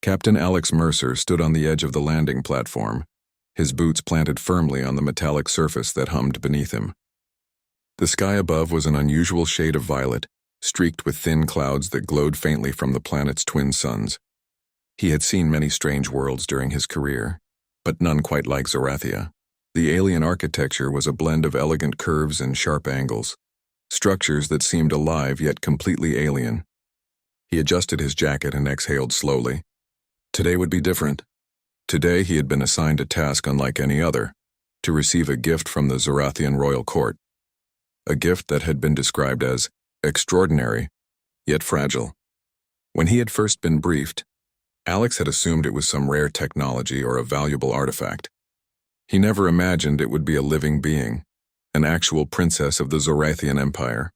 Captain Alex Mercer stood on the edge of the landing platform, his boots planted firmly on the metallic surface that hummed beneath him. The sky above was an unusual shade of violet, streaked with thin clouds that glowed faintly from the planet's twin suns. He had seen many strange worlds during his career, but none quite like Zorathia. The alien architecture was a blend of elegant curves and sharp angles, structures that seemed alive yet completely alien. He adjusted his jacket and exhaled slowly. Today would be different. Today he had been assigned a task unlike any other, to receive a gift from the Zorathian royal court. A gift that had been described as extraordinary, yet fragile. When he had first been briefed, Alex had assumed it was some rare technology or a valuable artifact. He never imagined it would be a living being, an actual princess of the Zorathian Empire.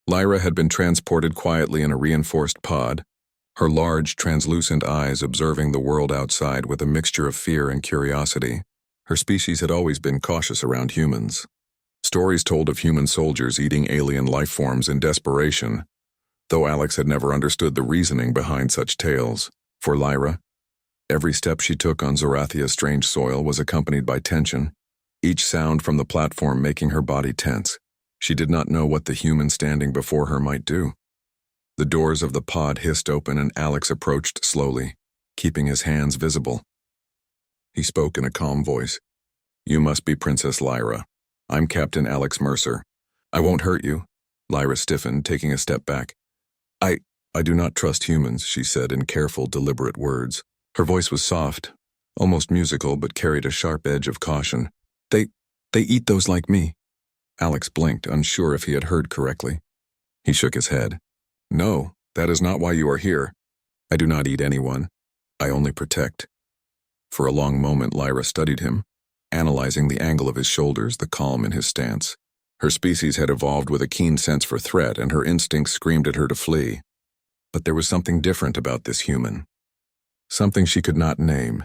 Lyra had been transported quietly in a reinforced pod, her large, translucent eyes observing the world outside with a mixture of fear and curiosity. Her species had always been cautious around humans. Stories told of human soldiers eating alien life forms in desperation, though Alex had never understood the reasoning behind such tales. For Lyra, every step she took on Zorathia's strange soil was accompanied by tension, each sound from the platform making her body tense. She did not know what the human standing before her might do. The doors of the pod hissed open and Alex approached slowly, keeping his hands visible. He spoke in a calm voice. "You must be Princess Lyra. I'm Captain Alex Mercer. I won't hurt you." Lyra stiffened, taking a step back. I do not trust humans," she said in careful, deliberate words. Her voice was soft, almost musical, but carried a sharp edge of caution. They eat those like me." Alex blinked, unsure if he had heard correctly. He shook his head. "No, that is not why you are here. I do not eat anyone. I only protect." For a long moment Lyra studied him, analyzing the angle of his shoulders, the calm in his stance. Her species had evolved with a keen sense for threat, and her instincts screamed at her to flee. But there was something different about this human. Something she could not name.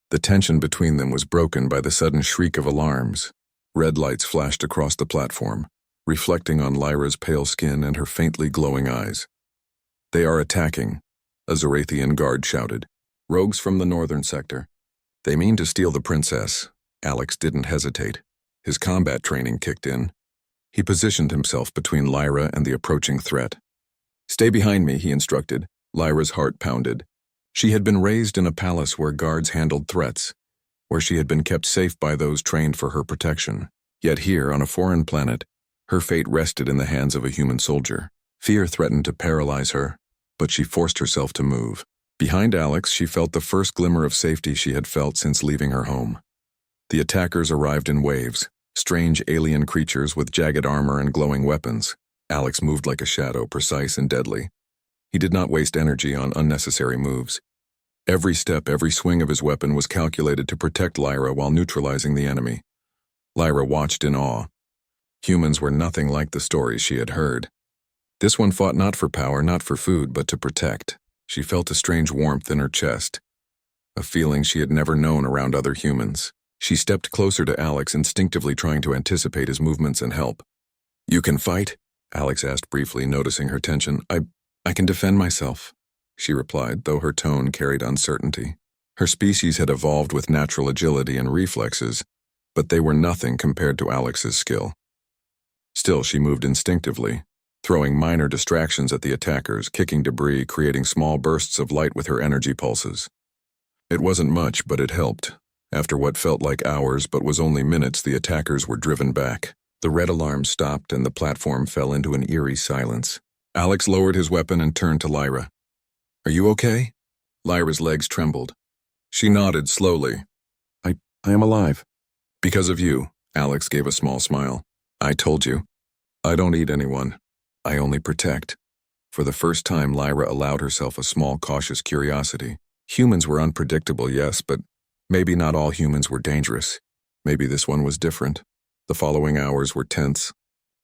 The tension between them was broken by the sudden shriek of alarms. Red lights flashed across the platform, reflecting on Lyra's pale skin and her faintly glowing eyes. "They are attacking," a Zorathian guard shouted. "Rogues from the northern sector. They mean to steal the princess." Alex didn't hesitate. His combat training kicked in. He positioned himself between Lyra and the approaching threat. "Stay behind me," he instructed. Lyra's heart pounded. She had been raised in a palace where guards handled threats, where she had been kept safe by those trained for her protection. Yet here, on a foreign planet, her fate rested in the hands of a human soldier. Fear threatened to paralyze her, but she forced herself to move. Behind Alex, she felt the first glimmer of safety she had felt since leaving her home. The attackers arrived in waves, strange alien creatures with jagged armor and glowing weapons. Alex moved like a shadow, precise and deadly. He did not waste energy on unnecessary moves. Every step, every swing of his weapon was calculated to protect Lyra while neutralizing the enemy. Lyra watched in awe. Humans were nothing like the stories she had heard. This one fought not for power, not for food, but to protect. She felt a strange warmth in her chest, a feeling she had never known around other humans. She stepped closer to Alex, instinctively trying to anticipate his movements and help. "You can fight?" Alex asked briefly, noticing her tension. I can defend myself," she replied, though her tone carried uncertainty. Her species had evolved with natural agility and reflexes, but they were nothing compared to Alex's skill. Still, she moved instinctively, throwing minor distractions at the attackers, kicking debris, creating small bursts of light with her energy pulses. It wasn't much, but it helped. After what felt like hours but was only minutes, the attackers were driven back. The red alarm stopped and the platform fell into an eerie silence. Alex lowered his weapon and turned to Lyra. "Are you okay?" Lyra's legs trembled. She nodded slowly. I am alive. "Because of you," Alex gave a small smile. "I told you. I don't eat anyone. I only protect." For the first time, Lyra allowed herself a small, cautious curiosity. Humans were unpredictable, yes, but maybe not all humans were dangerous. Maybe this one was different. The following hours were tense.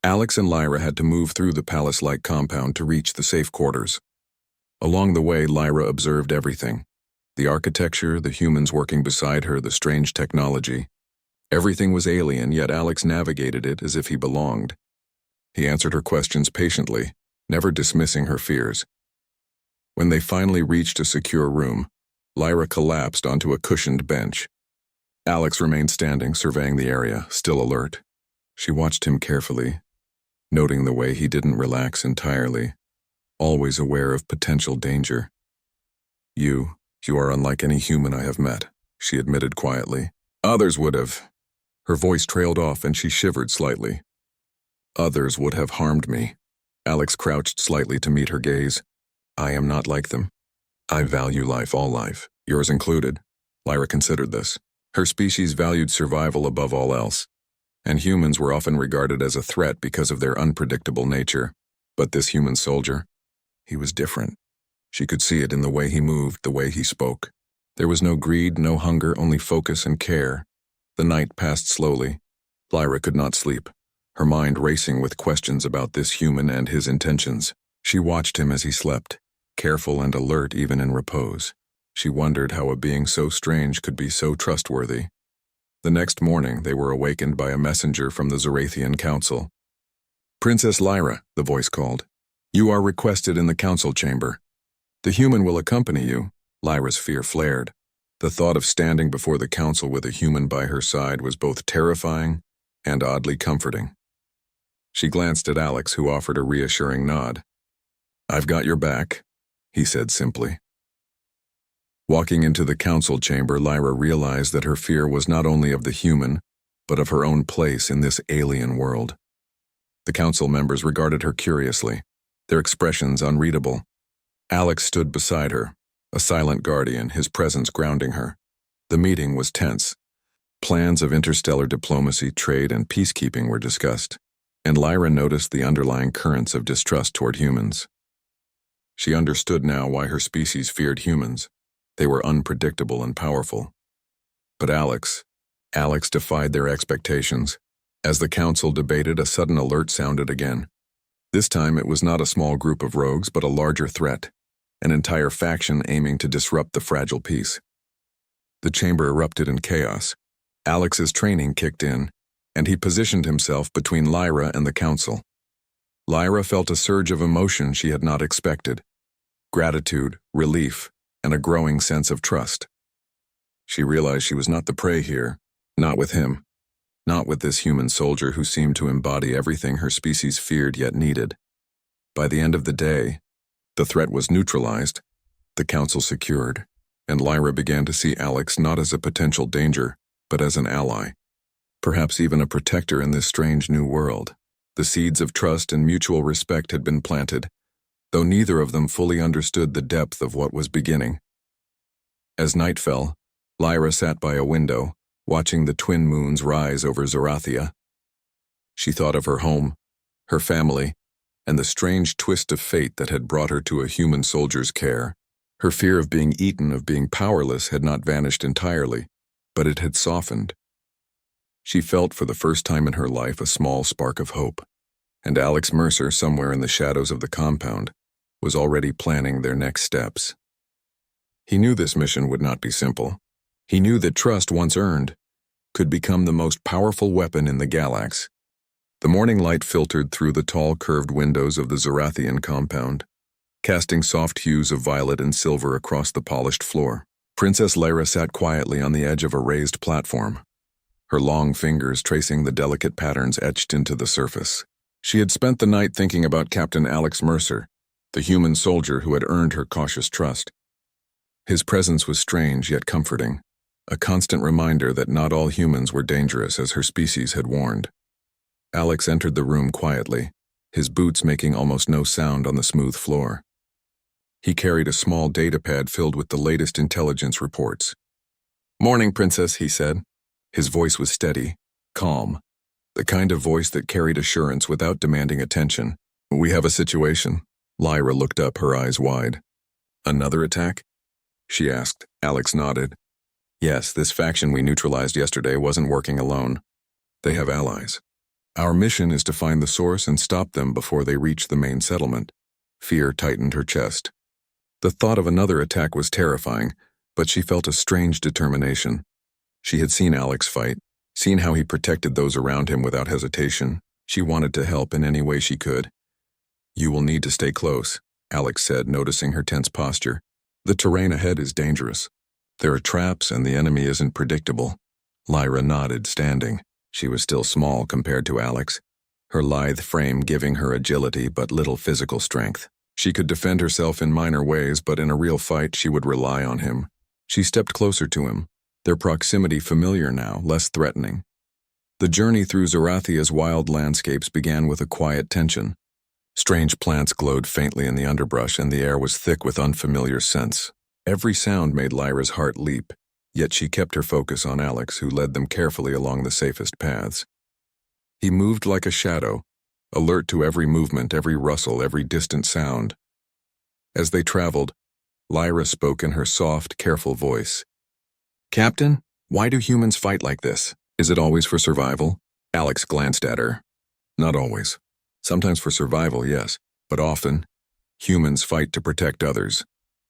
Alex and Lyra had to move through the palace-like compound to reach the safe quarters. Along the way, Lyra observed everything. The architecture, the humans working beside her, the strange technology. Everything was alien, yet Alex navigated it as if he belonged. He answered her questions patiently, never dismissing her fears. When they finally reached a secure room, Lyra collapsed onto a cushioned bench. Alex remained standing, surveying the area, still alert. She watched him carefully, noting the way he didn't relax entirely, always aware of potential danger. You are unlike any human I have met," she admitted quietly. "Others would have." Her voice trailed off and she shivered slightly. "Others would have harmed me." Alex crouched slightly to meet her gaze. "I am not like them. I value life, all life, yours included." Lyra considered this. Her species valued survival above all else, and humans were often regarded as a threat because of their unpredictable nature. But this human soldier, he was different. She could see it in the way he moved, the way he spoke. There was no greed, no hunger, only focus and care. The night passed slowly. Lyra could not sleep, her mind racing with questions about this human and his intentions. She watched him as he slept, careful and alert even in repose. She wondered how a being so strange could be so trustworthy. The next morning, they were awakened by a messenger from the Zorathian Council. "Princess Lyra," the voice called. "You are requested in the council chamber. The human will accompany you." Lyra's fear flared. The thought of standing before the council with a human by her side was both terrifying and oddly comforting. She glanced at Alex, who offered a reassuring nod. "I've got your back," he said simply. Walking into the council chamber, Lyra realized that her fear was not only of the human, but of her own place in this alien world. The council members regarded her curiously, their expressions unreadable. Alex stood beside her, a silent guardian, his presence grounding her. The meeting was tense. Plans of interstellar diplomacy, trade, and peacekeeping were discussed, and Lyra noticed the underlying currents of distrust toward humans. She understood now why her species feared humans. They were unpredictable and powerful. But Alex defied their expectations. As the council debated, a sudden alert sounded again. This time it was not a small group of rogues, but a larger threat, an entire faction aiming to disrupt the fragile peace. The chamber erupted in chaos. Alex's training kicked in, and he positioned himself between Lyra and the council. Lyra felt a surge of emotion she had not expected. Gratitude, relief, and a growing sense of trust. She realized she was not the prey here, not with him, not with this human soldier who seemed to embody everything her species feared yet needed. By the end of the day, the threat was neutralized, the council secured, and Lyra began to see Alex not as a potential danger, but as an ally, perhaps even a protector in this strange new world. The seeds of trust and mutual respect had been planted, though neither of them fully understood the depth of what was beginning. As night fell, Lyra sat by a window, watching the twin moons rise over Zorathia. She thought of her home, her family, and the strange twist of fate that had brought her to a human soldier's care. Her fear of being eaten, of being powerless, had not vanished entirely, but it had softened. She felt for the first time in her life a small spark of hope, and Alex Mercer, somewhere in the shadows of the compound, was already planning their next steps. He knew this mission would not be simple. He knew that trust, once earned, could become the most powerful weapon in the galaxy. The morning light filtered through the tall, curved windows of the Zorathian compound, casting soft hues of violet and silver across the polished floor. Princess Lyra sat quietly on the edge of a raised platform, her long fingers tracing the delicate patterns etched into the surface. She had spent the night thinking about Captain Alex Mercer, the human soldier who had earned her cautious trust. His presence was strange yet comforting, a constant reminder that not all humans were dangerous as her species had warned. Alex entered the room quietly, his boots making almost no sound on the smooth floor. He carried a small datapad filled with the latest intelligence reports. "Morning, Princess," he said. His voice was steady, calm, the kind of voice that carried assurance without demanding attention. "We have a situation." Lyra looked up, her eyes wide. "Another attack?" she asked. Alex nodded. "Yes, this faction we neutralized yesterday wasn't working alone. They have allies. Our mission is to find the source and stop them before they reach the main settlement." Fear tightened her chest. The thought of another attack was terrifying, but she felt a strange determination. She had seen Alex fight, seen how he protected those around him without hesitation. She wanted to help in any way she could. "You will need to stay close," Alex said, noticing her tense posture. "The terrain ahead is dangerous. There are traps and the enemy isn't predictable." Lyra nodded, standing. She was still small compared to Alex, her lithe frame giving her agility but little physical strength. She could defend herself in minor ways, but in a real fight she would rely on him. She stepped closer to him, their proximity familiar now, less threatening. The journey through Zarathia's wild landscapes began with a quiet tension. Strange plants glowed faintly in the underbrush, and the air was thick with unfamiliar scents. Every sound made Lyra's heart leap, yet she kept her focus on Alex, who led them carefully along the safest paths. He moved like a shadow, alert to every movement, every rustle, every distant sound. As they traveled, Lyra spoke in her soft, careful voice. "Captain, why do humans fight like this? Is it always for survival?" Alex glanced at her. "Not always. Sometimes for survival, yes, but often, humans fight to protect others,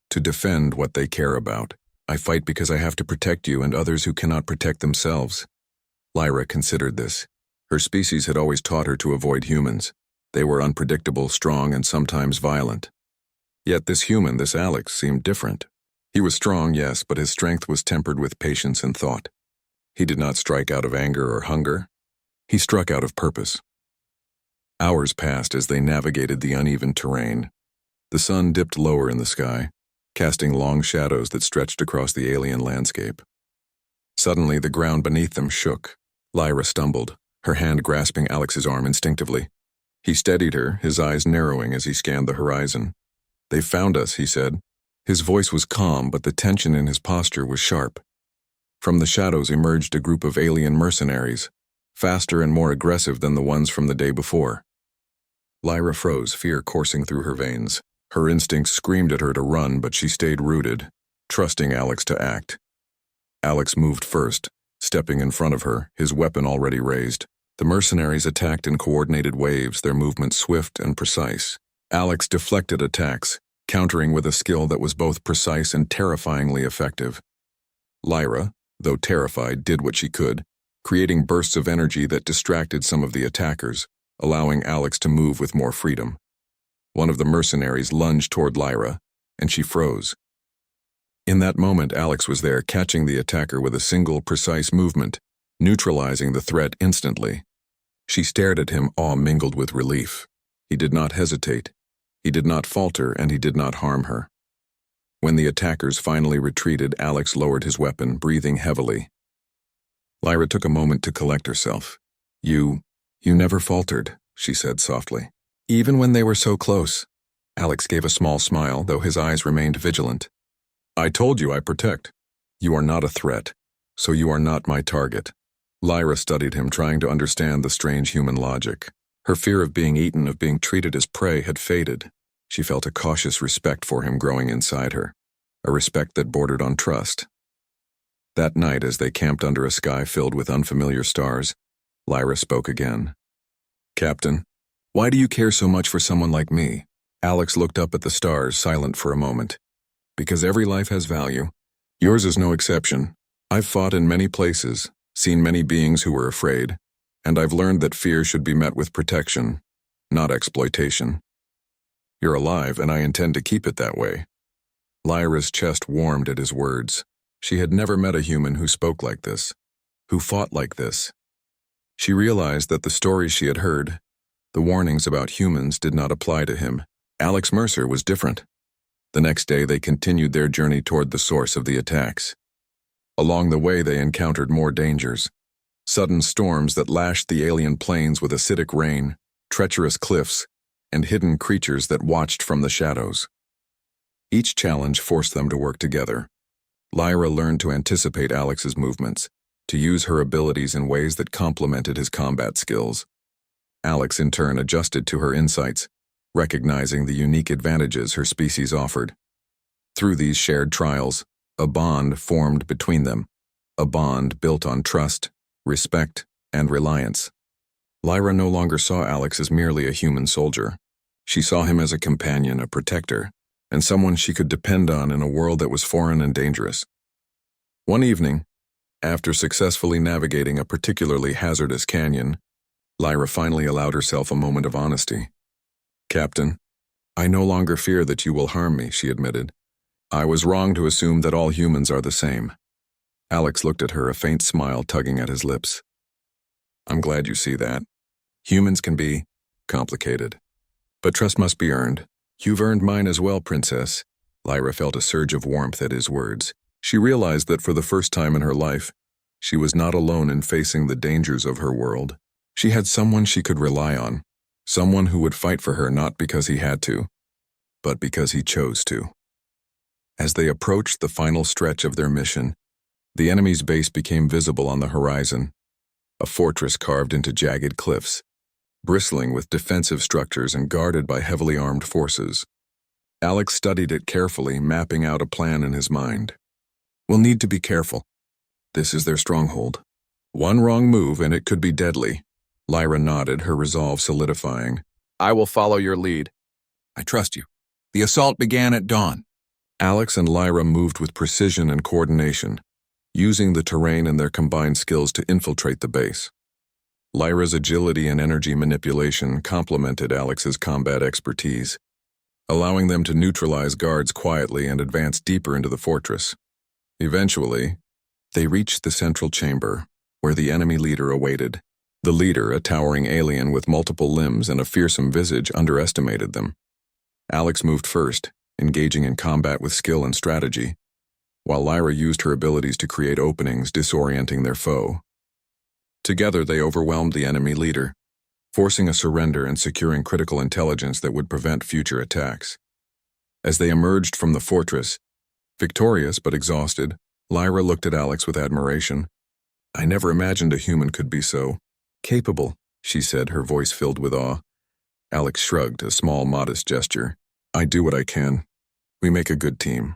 to defend what they care about. I fight because I have to protect you and others who cannot protect themselves." Lyra considered this. Her species had always taught her to avoid humans. They were unpredictable, strong, and sometimes violent. Yet this human, this Alex, seemed different. He was strong, yes, but his strength was tempered with patience and thought. He did not strike out of anger or hunger. He struck out of purpose. Hours passed as they navigated the uneven terrain. The sun dipped lower in the sky, casting long shadows that stretched across the alien landscape. Suddenly, the ground beneath them shook. Lyra stumbled, her hand grasping Alex's arm instinctively. He steadied her, his eyes narrowing as he scanned the horizon. "They found us," he said. His voice was calm, but the tension in his posture was sharp. From the shadows emerged a group of alien mercenaries, faster and more aggressive than the ones from the day before. Lyra froze, fear coursing through her veins. Her instincts screamed at her to run, but she stayed rooted, trusting Alex to act. Alex moved first, stepping in front of her, his weapon already raised. The mercenaries attacked in coordinated waves, their movements swift and precise. Alex deflected attacks, countering with a skill that was both precise and terrifyingly effective. Lyra, though terrified, did what she could, creating bursts of energy that distracted some of the attackers, allowing Alex to move with more freedom. One of the mercenaries lunged toward Lyra, and she froze. In that moment, Alex was there, catching the attacker with a single, precise movement, neutralizing the threat instantly. She stared at him, awe mingled with relief. He did not hesitate. He did not falter, and he did not harm her. When the attackers finally retreated, Alex lowered his weapon, breathing heavily. Lyra took a moment to collect herself. You never faltered," she said softly. "Even when they were so close." Alex gave a small smile, though his eyes remained vigilant. "I told you I protect. You are not a threat, so you are not my target." Lyra studied him, trying to understand the strange human logic. Her fear of being eaten, of being treated as prey, had faded. She felt a cautious respect for him growing inside her, a respect that bordered on trust. That night, as they camped under a sky filled with unfamiliar stars, Lyra spoke again. "Captain, why do you care so much for someone like me?" Alex looked up at the stars, silent for a moment. "Because every life has value. Yours is no exception. I've fought in many places, seen many beings who were afraid, and I've learned that fear should be met with protection, not exploitation. You're alive, and I intend to keep it that way." Lyra's chest warmed at his words. She had never met a human who spoke like this, who fought like this. She realized that the stories she had heard, the warnings about humans, did not apply to him. Alex Mercer was different. The next day, they continued their journey toward the source of the attacks. Along the way, they encountered more dangers. Sudden storms that lashed the alien plains with acidic rain, treacherous cliffs, and hidden creatures that watched from the shadows. Each challenge forced them to work together. Lyra learned to anticipate Alex's movements, to use her abilities in ways that complemented his combat skills. Alex, in turn, adjusted to her insights, recognizing the unique advantages her species offered. Through these shared trials, a bond formed between them, a bond built on trust, respect, and reliance. Lyra no longer saw Alex as merely a human soldier. She saw him as a companion, a protector, and someone she could depend on in a world that was foreign and dangerous. One evening, after successfully navigating a particularly hazardous canyon, Lyra finally allowed herself a moment of honesty. "Captain, I no longer fear that you will harm me, she admitted. I was wrong to assume that all humans are the same. Alex looked at her, a faint smile tugging at his lips. I'm glad you see that. Humans can be complicated. But trust must be earned. You've earned mine as well, Princess. Lyra felt a surge of warmth at his words. She realized that for the first time in her life, she was not alone in facing the dangers of her world. She had someone she could rely on, someone who would fight for her not because he had to, but because he chose to. As they approached the final stretch of their mission, the enemy's base became visible on the horizon, a fortress carved into jagged cliffs, bristling with defensive structures and guarded by heavily armed forces. Alex studied it carefully, mapping out a plan in his mind. We'll need to be careful. This is their stronghold. One wrong move and it could be deadly. Lyra nodded, her resolve solidifying. I will follow your lead. I trust you. The assault began at dawn. Alex and Lyra moved with precision and coordination, using the terrain and their combined skills to infiltrate the base. Lyra's agility and energy manipulation complemented Alex's combat expertise, allowing them to neutralize guards quietly and advance deeper into the fortress. Eventually, they reached the central chamber, where the enemy leader awaited. The leader, a towering alien with multiple limbs and a fearsome visage, underestimated them. Alex moved first, engaging in combat with skill and strategy, while Lyra used her abilities to create openings, disorienting their foe. Together, they overwhelmed the enemy leader, forcing a surrender and securing critical intelligence that would prevent future attacks. As they emerged from the fortress, victorious but exhausted, Lyra looked at Alex with admiration. I never imagined a human could be so capable, she said, her voice filled with awe. Alex shrugged, a small, modest gesture. I do what I can. We make a good team.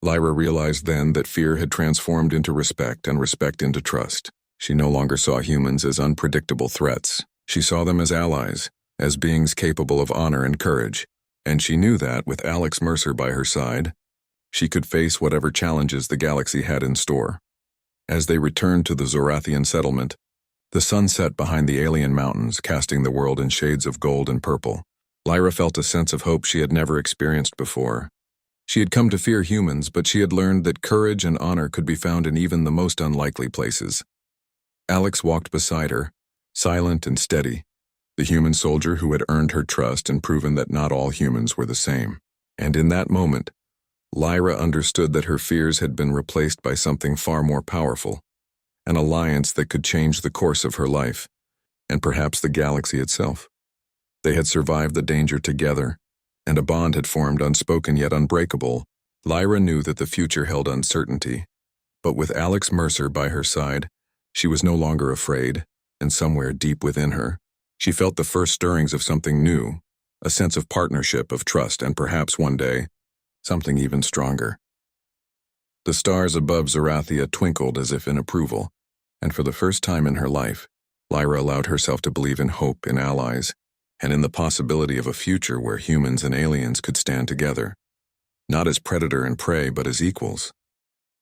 Lyra realized then that fear had transformed into respect and respect into trust. She no longer saw humans as unpredictable threats. She saw them as allies, as beings capable of honor and courage. And she knew that, with Alex Mercer by her side, she could face whatever challenges the galaxy had in store. As they returned to the Zorathian settlement, the sun set behind the alien mountains, casting the world in shades of gold and purple. Lyra felt a sense of hope she had never experienced before. She had come to fear humans, but she had learned that courage and honor could be found in even the most unlikely places. Alex walked beside her, silent and steady, the human soldier who had earned her trust and proven that not all humans were the same. And in that moment, Lyra understood that her fears had been replaced by something far more powerful, an alliance that could change the course of her life, and perhaps the galaxy itself. They had survived the danger together, and a bond had formed unspoken yet unbreakable. Lyra knew that the future held uncertainty, but with Alex Mercer by her side, she was no longer afraid, and somewhere deep within her, she felt the first stirrings of something new, a sense of partnership, of trust, and perhaps one day, something even stronger. The stars above Zorathia twinkled as if in approval, and for the first time in her life, Lyra allowed herself to believe in hope, in allies, and in the possibility of a future where humans and aliens could stand together, not as predator and prey, but as equals.